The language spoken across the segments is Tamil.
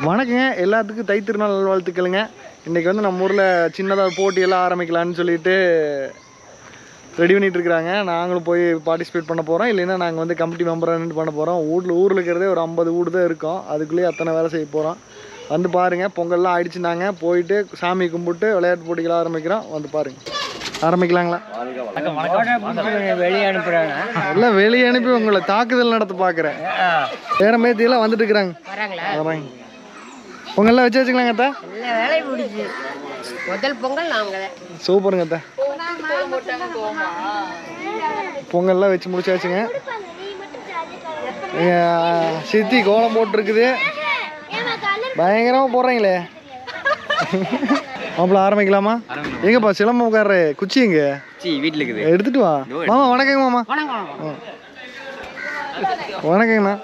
வணக்கங்க, எல்லாத்துக்கும் தை திருநாள் நல்வாழ்த்துக்களுங்க. இன்றைக்கி வந்து நம்ம ஊரில் சின்னதாக போட்டியெல்லாம் ஆரம்பிக்கலான்னு சொல்லிட்டு ரெடி பண்ணிகிட்டு இருக்கிறாங்க. நாங்களும் போய் பார்ட்டிசிபேட் பண்ண போகிறோம். இல்லைன்னா நாங்கள் வந்து கமிட்டி மெம்பராக நின்று பண்ண போகிறோம். ஊரில் இருக்கிறதே ஒரு 50 வீடு தான் இருக்கும். அதுக்குள்ளேயே அத்தனை வேலை செய்ய போகிறோம். வந்து பாருங்கள், பொங்கல்லாம் ஆயிடுச்சுனாங்க. போயிட்டு சாமி கும்பிட்டு விளையாட்டு போட்டிகள் ஆரம்பிக்கிறோம். வந்து பாருங்கள். ஆரம்பிக்கலாங்களா? வெளியே அனுப்புறாங்க. எல்லாம் வெளியே அனுப்பி உங்களை தாக்குதல் நடத்த பார்க்குறேன். வேற மேத்தியெல்லாம் வந்துட்டு இருக்கிறாங்க. வராங்க. பொங்கல்லாம் வச்சு வச்சுக்கலாங்க அத்தா. வேலை முடிச்சு முதல் பொங்கல் நாங்களே. சூப்பருங்க அத்தா. பொங்கல்லாம் வச்சு முடிச்சாச்சுங்க. சித்தி கோலம் போட்டுருக்குது. பயங்கரமாக போடுறீங்களே. மாப்பிள்ள ஆரம்பிக்கலாமா? எங்கப்பா சிலம்பம் உட்கார்ற குச்சி எங்க? வீட்டில் இருக்குது, எடுத்துட்டு வா. மாமா வணக்கங்க. மாமா வணக்கங்கண்ணா.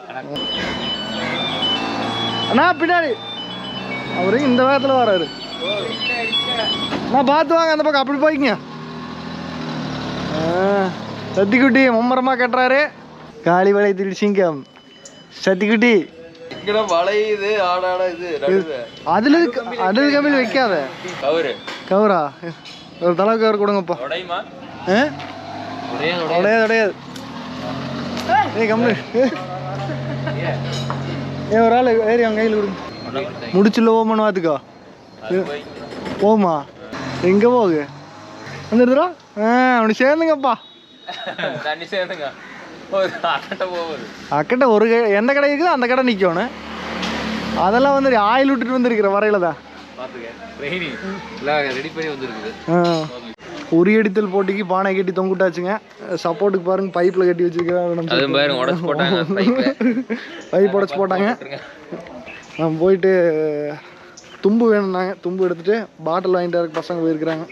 அண்ணா பின்னாடி அவரு இந்த வேகத்தில் வராரு. நான் பார்த்து வாங்க, அந்த பக்கம் அப்படி போய்க்குங்க. சத்திக்குட்டி மும்மரமா கட்டுறாரு. காளி வலை திருச்சிங்கம் சத்திக்குட்டி. அதுல கம்பியில் வைக்காத கவரா. ஒரு தலை கவர் கொடுங்கப்பா. உடையாது. கம்பு ஒரு ஆள் ஏறி அவங்க கையில் கொடுங்க. முடிச்சுல ஓமன்னு பார்த்துக்கோ. போமா எங்க போகு வந்துடுறா. அவனு சேர்ந்துங்கப்பா. அக்கட்ட ஒரு எந்த கடை இருக்குதோ அந்த கடை நிற்கணும். அதெல்லாம் வந்து ஆயில் விட்டுட்டு வந்துருக்கிற வரையில தான் உரியடித்தல் போட்டிக்கு பானை கட்டி தொங்கிட்டாச்சுங்க. சப்போர்ட்டுக்கு பாருங்க, பைப்ல கட்டி வச்சிருக்கிறாங்க. பைப் உடச்சு போட்டாங்க. நம்ம போயிட்டு தும்பு வேணும்னாங்க. தும்பு எடுத்துட்டு பாட்டில் வாங்கிட்டு வர பசங்க போயிருக்கிறாங்க.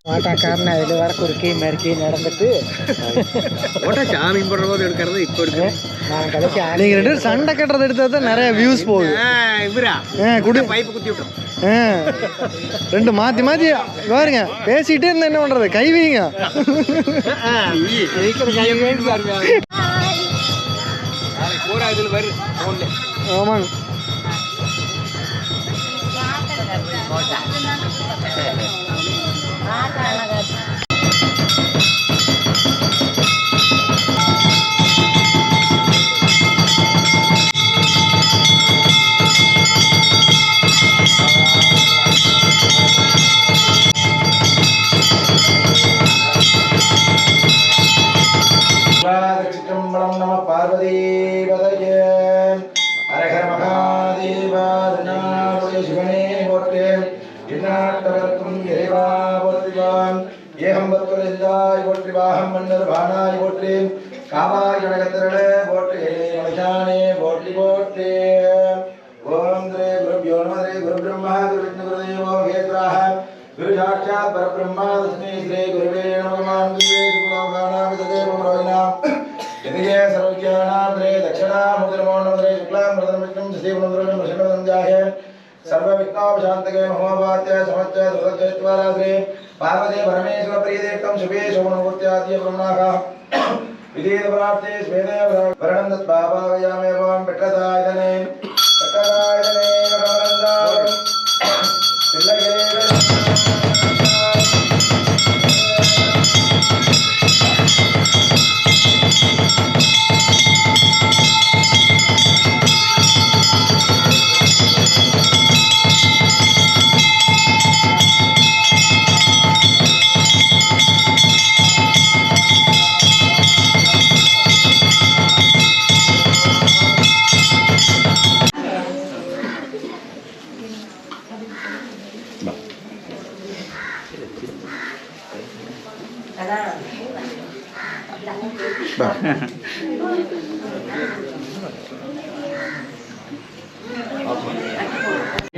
மாட்டாக்காரன் அதில் வர குறுக்கே மறுக்கே நடந்துட்டு சாமி போடுற போது எடுக்கிறது. இப்போ இருக்கு நான் கடைசி நீங்கள் 2 பேரும் சண்டை கட்டுறது எடுத்தது தான் நிறைய வியூஸ் போகுது. குடி பைப்பு குத்தி விட்டோம். 2 மாற்றி மாற்றி பாருங்க. பேசிக்கிட்டே இருந்தா என்ன பண்ணுறது? கை வைங்க. ஆமாங்க. நம பார்வதி பதயே அரஹர மகாதேவா. சிவனே போற்றே. இந்நாட்டவர்க்கும் இறைவா போற்றிவான். ஏகம் பத்துரைந்தாய் போற்றி. வாகம் மன்னர் வானாய் போற்றி. காவாய் கனகத்திரளே போற்றி. மனுஷானே போற்றி போற்றி. ஓம் ஸ்ரீ குருப்யோ நம. ஸ்ரீ குரு பிரம்மா குரு விஷ்ணு குருதேவோ மகேஸ்வரः. குரு சாட்சாத் பரபிரம்மா தஸ்மை ஸ்ரீ குருவே நமः. குருவே சுலோகானாம் ததேவ ரோகிணாம் यदिगे सर्वज्ञानांद्रे दक्षिणामुद्रमोनमुद्रे शुक्लामृतमिष्टं ससीवनुद्रं वृषणवंजाहे सर्वविघ्नोपशान्तके महोपात्य समच्च दुर्गत्वेश्वराश्री पार्वती परमेश्वर प्रियदेवतं शुभे शोभनमूर्त्याद्य ब्रह्मणाः विधेयप्राप्ते स्वेदे वरणं तत्पापावयामे भवान् पेट्टदायदने वरमरन्दावरं पिल्लगे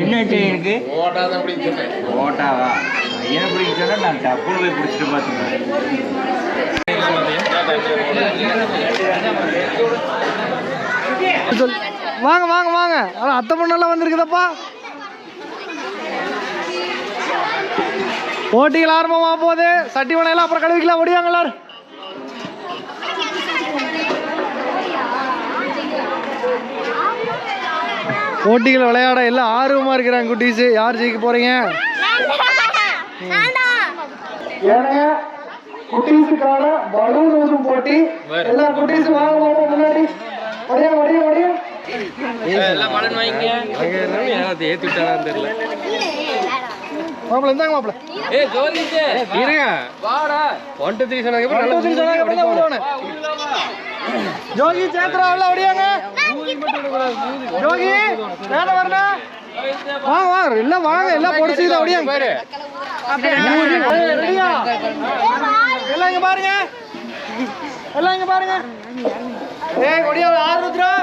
என்ன இருக்கு ஓட்டாவா ஐயா பிடிக்க சொன்னா நான் டப்புனு போய் பிடிச்சிட்டு பார்த்துக்கிறேன். வாங்க வாங்க வாங்க ஆனால் அத்தை பொண்ணெல்லாம் வந்திருக்குதப்பா. போட்டிகள் ஆரம்பமாக போகுது. சட்டி வனையெல்லாம் அப்புறம் கழுவிக்கலாம். ஓடியாங்க எல்லாரும். போட்டிகள் விளையாட எல்லாம் ஆர்வமாக இருக்கிறாங்க குட்டீஸு. யார் ஜெயிக்க போகிறீங்க? ஏன்னா குட்டீஸுக்கான பலூன் ஊதும் போட்டி. எல்லா குட்டீஸும் வாங்க வாங்க முன்னாடி. வடியா வடியா வடியா. மாப்பிள்ள இருந்தாங்க மாப்பிள்ள. ஜோகி சேத்ரா உள்ள ஓடியாங்க. ஜோகி மேல வரணும். வாங்க வாங்க எல்லாம் வாங்க எல்லாம் பொடிச்சுதா ஓடியாங்க. எல்லாம் இங்க பாருங்க. எல்லாம் இங்க பாருங்க. ஏய் ஓடியா ஆரம்பிச்சுடா.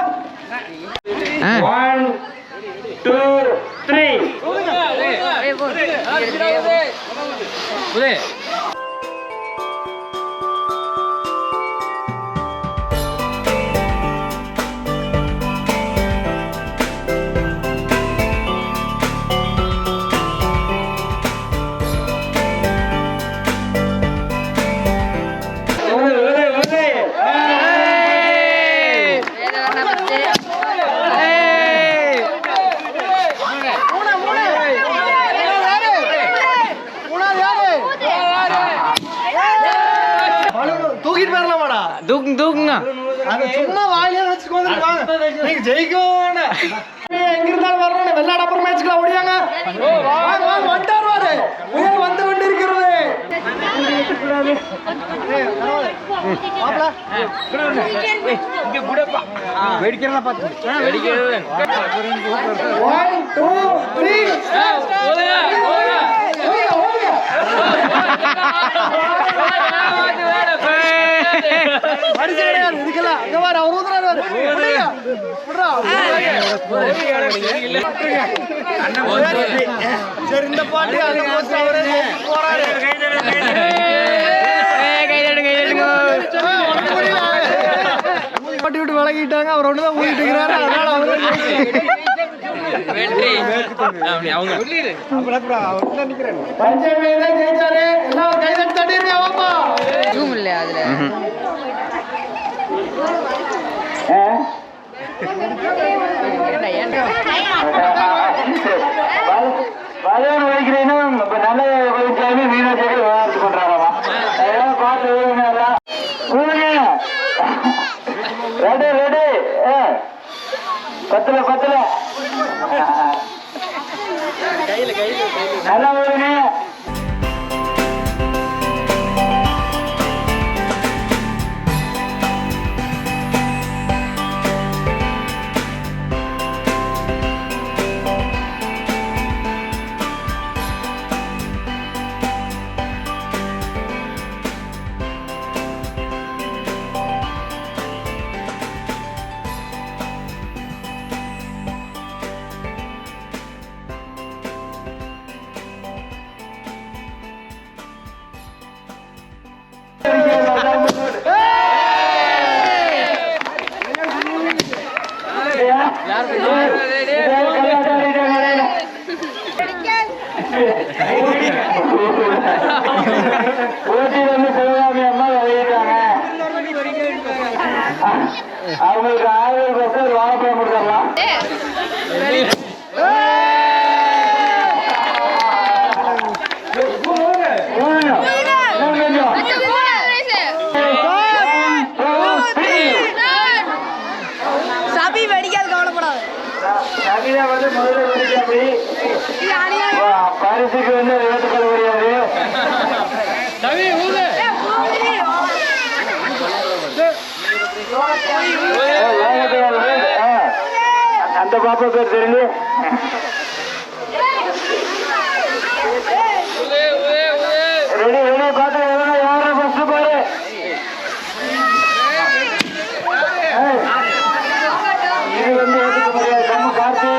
1 2 3 தூக்கிட்டு போயிடலாமாடா? தூக்குங்க. அது சும்மா வாயிலே வச்சுட்டு வந்துருவாங்க. நீங்க ஜெயிக்கோன்னு எங்க இருந்தாலும் வரணும். வெள்ளாட அப்புறம் மேட்ச்க்குலாம் ஓடியாங்க. வாங்க வாங்க வந்துட்டாரு. புயல் வந்து கொண்டு இருக்கிறது. வெடிக்கிறதா பார்த்து 1 2 3 இதுக்கெல்லாம் அங்க பாரு அவர் ஊதுறாரு. சரி இந்த பாட்டு போறாரு. பாட்டி விட்டு விலகிட்டாங்க. அவர் ஒண்ணுதான் ஊதிட்டு இருக்கிறாரு. அதனால அவரு பஞ்சமே ஜெயிச்சாரு. எல்லாம் கைதட்டி தட்டிருங்க. வாப்பா இல்ல அதுல பலவன் வைக்கிறேன்னா நல்ல விளைச்சாமி மீனாட்சி விளையாட்டு பண்றாரா பார்த்து ரெடி ரெடி பத்துல பத்துல நல்லா வருங்க. போட்டி வந்து சிவகாமி அம்மா வெளியிட்டாங்க. அவங்களுக்கு 1000 பஸ் ஒரு வாழைப்பழம் கொடுத்துடலாம். சபி வெடிக்காது, கவலைப்படாது. சபிதா வந்து முதல்ல வெடிக்க அப்படி பரிசுக்கு வந்து ஏற்றுக்கொள்ள முடியாது. அந்த பாப்பா பேர் தெரியுது. ரெடி ரெடி பார்த்து யாரும் ஃபர்ஸ்ட் பாரு. இது வந்து ஏற்றுக்க முடியாது. நம்ம கார்த்தி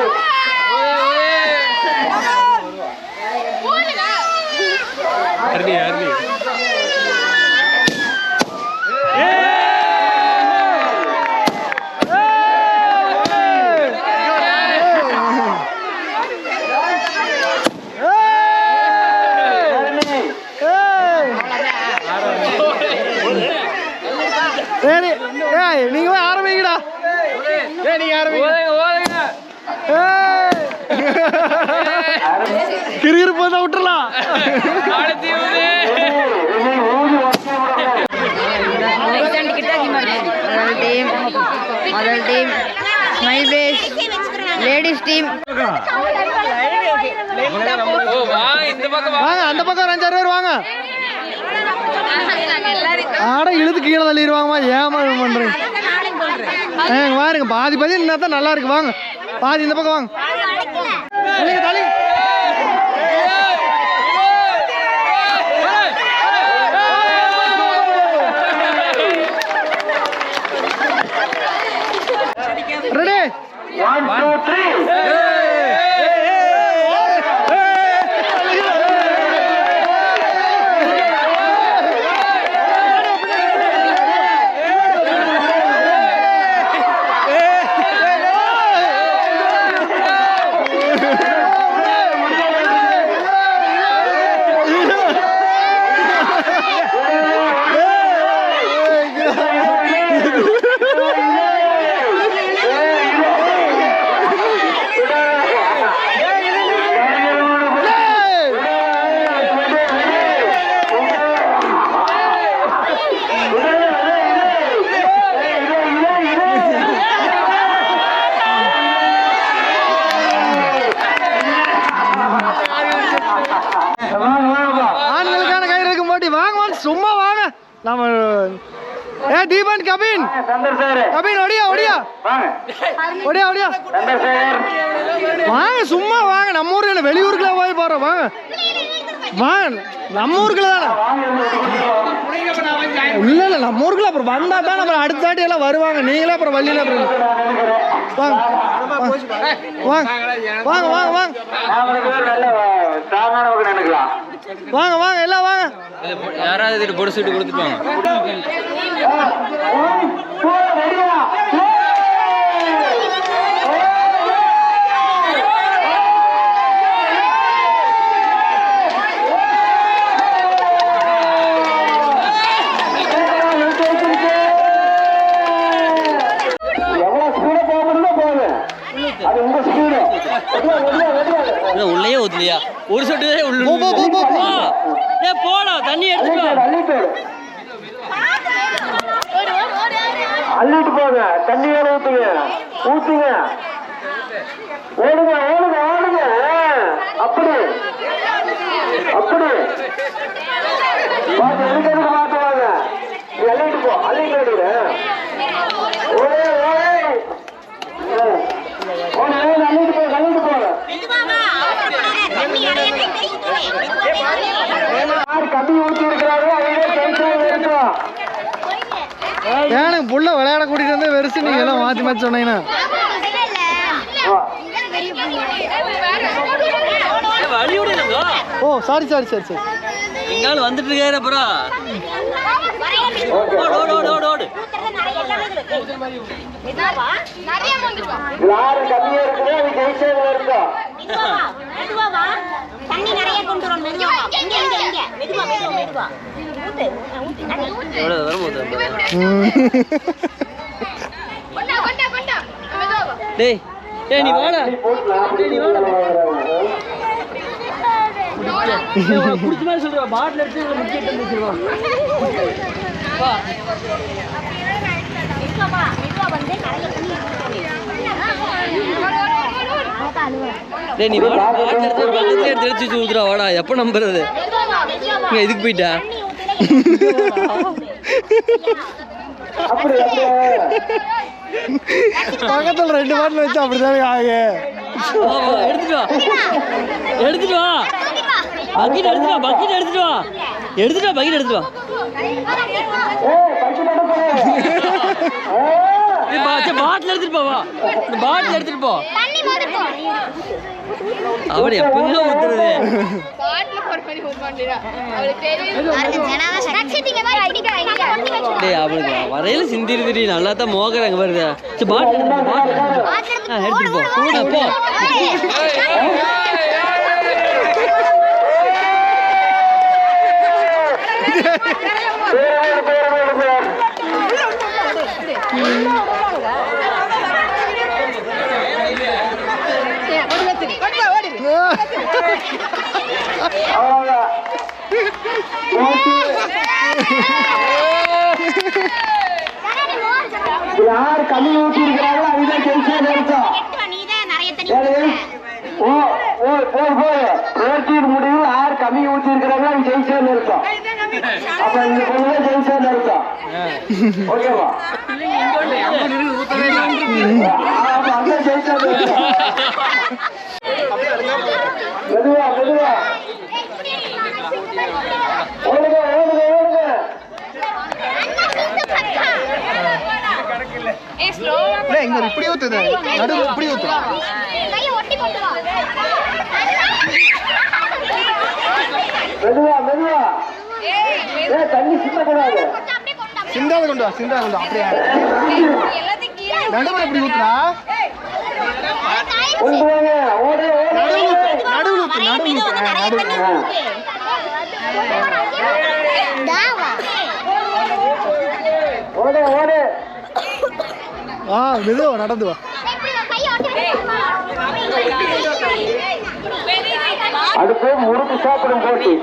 சரி, நீங்க போய் ஆரம்பிங்கடா. நீங்க ஆரம்பிங்க. கிரிகிருப்பு வந்தா விட்டுறலாம். முதல் team smile face ladies team. வாங்க அந்த பக்கம் ஒரு 5-6 பேர் வாங்க. ஆட இழுத்து கீழே தள்ளிடுவாங்கம்மா. ஏமா பண்றீங்க? பாருங்க பாதி பாதி இருந்தா தான் நல்லா இருக்கு. வாங்க பாதி இந்த பக்கம் வாங்க. தள்ளி ரெடி 1 2 3 ஆண்களுக்கான கயிறு இருக்கும் போட்டி. வாங்க வாங்க சும்மா வாங்க. நம்ம தீபன் கபின் கபின் ஒடியா ஒடியா ஒடியா ஒடியா வாங்க சும்மா வாங்க. நம்ம ஊருக்கு வெளியூருக்குள்ள போய் போறோம். வாங்க வாங்க நம்ம ஊருக்குள்ள தானே. இல்ல இல்ல நம்ம ஊருக்குள்ள அப்புறம் வந்தா தான் அப்புறம் அடுத்த தாட்டி எல்லாம் வருவாங்க. நீங்களே அப்புறம் வழியில அப்புறம் வாங்க வாங்க வாங்க வாங்க வாங்க வாங்க வாங்க எல்லாம் வாங்க. யாராவது இது பொடிச்சுட்டு கொடுத்துட்டு உள்ளே ஊத்துலையா ஒரு சொட்டு போடா தண்ணி எடுத்து அள்ளிட்டு போங்க. தண்ணி வேலை ஊத்துங்க ஊத்துங்க. ஓடுங்க ஓடுங்க ஓடுங்க. அப்படி அப்படி பார்த்து எடுக்கிறது மாற்றுவாங்க. அள்ளிட்டு போ அள்ளிட்டு அடிக்கிற ஓடே ஓடே ஓடே அள்ளிட்டு போ அள்ளிட்டு போங்க. யார் கம்மி ஊற்றி இருக்கிறாரோ அவங்களே டென்ஷன் இருக்கும். எனக்கு புள்ள விளையாட கூட்டிட்டு வந்து வெறுச்சு நீங்க எல்லாம் மாத்தி மாத்தி சொன்னீங்கன்னா ஓ சாரி சாரி சாரி சாரி எங்காலும் வந்துட்டு இருக்காரு அப்புறம் யாரு கம்மியா இருக்குதோ அது ஜெயிச்சதுல இருக்கா. தண்ணி நிறைய கொண்டு வரணும். மெதுவா இங்க இங்க இங்க மெதுவா மெதுவா மெதுவா ஊத்து ஊத்து தண்ணி ஊத்து. எவ்வளவு வரும் டேய் டேய் நீ வாடா டேய் நீ வாடா குடிச்ச மாதிரி சொல்றா பாட்டில் எடுத்து முக்கிய தந்து வச்சிருவா வா டேய் நீ வாடா பாட்டில் எடுத்து பக்கத்துல எடுத்து ஊத்துறா வாடா எப்போ நம்புறது இதுக்கு போயிட்டா பக்கத்துல 2 பாட்டில் வச்சு அப்படிதானே ஆகு. எடுத்துட்டு வா எடுத்துட்டு வா பக்கெட் எடுத்துட்டு வா பக்கெட் எடுத்துட்டு வா எடுத்துட்டு வா பக்கெட் எடுத்துட்டு வா பாட்டில் எடுத்துட்டு போவா இந்த பாட்டில் எடுத்துட்டு போ அவரு எப்பவுமே ஊத்துறது டேய் அவளுக்கு வரையில சிந்திருதுடி நல்லா தான் மோகறாங்க வருது பாட்டில் எடுத்துட்டு போ கூட போ யார் கம்மி ஊற்றி இருக்கிறாங்களோ அதுதான் ஜெயிச்சே நிறுத்தம். முடிவு யார் கம்மி ஊற்றி இருக்கிறாங்களோ அது ஜெயிச்சே நிறுத்தம். அப்ப இந்த பொண்ணு ஜெயிச்சே நிறுத்தம். ஓகேவா? அங்க ஜெயிச்சே நிறுத்தம். மெதுவா மெதுவா ஓடுங்க ஓடுங்க ஓடுங்க. இங்க இப்படி ஊத்துது நடுவு இப்படி ஊத்து மெதுவா மெதுவா தண்ணி சிந்தக்கூடாது. சிந்தாத கொண்டு வா சிந்தாத கொண்டு அப்படியே நடுவில் எப்படி ஊத்துனா கொண்டு வாங்க ஓடு நடுவில் ஊத்து நடுவில் ஓடு ஓடு. மெதுவா நடந்து வா. அடுத்து முறுக்கு சாப்பிடும் போட்டி.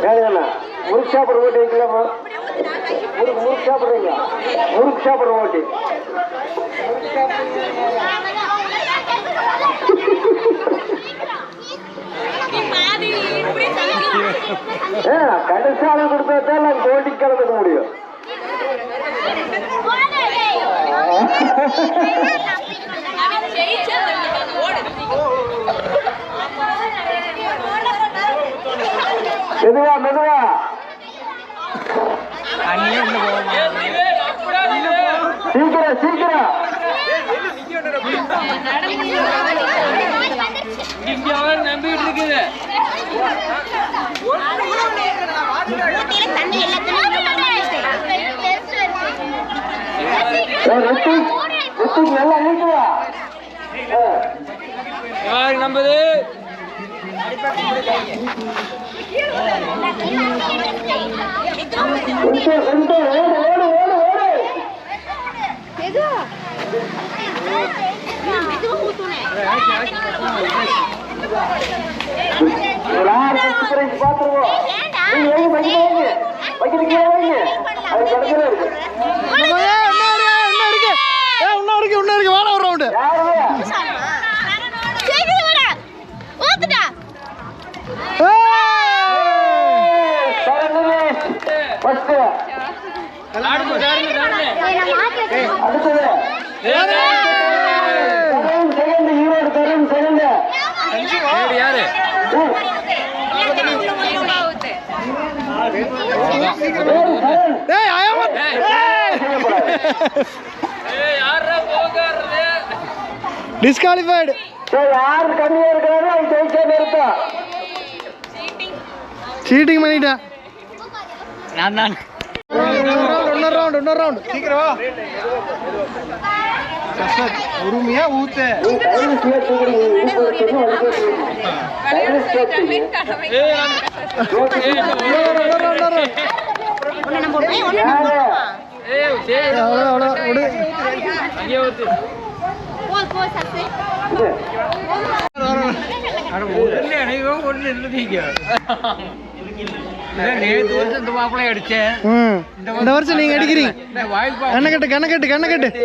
ஏழுங்கண்ணா முறுக்கு சாப்பிட போட்டி வைக்கலாமா? முறுக்கு சாப்பிடுறீங்க முறுக்கு சாப்பிட போட்டி. கடைசாலை கொடுத்தா நான் போட்டி கலந்துக்க முடியும். மெதுவா மெதுவா சீக்கிரம் சீக்கிரம். நம்பிட்டு இருக்குது நல்லா இருக்குவா நம்பது பாத்துருவோம். இருக்கு வாழ ஒரு ரவுண்டு யாரு டிஸ்குவாலிஃபைடு. யாரு கம்மியா இருக்கிறாரோ அது ஜெயிச்சே நிறுத்தம். சீட்டிங் பண்ணிட்டேன். நான் தான் இன்னொரு ரவுண்ட் சீக்கிரம் பொறுமையா ஊத்து. யாரு இந்த வருஷம் நீங்க அடிக்கிறீங்க. கண்ணை கட்டு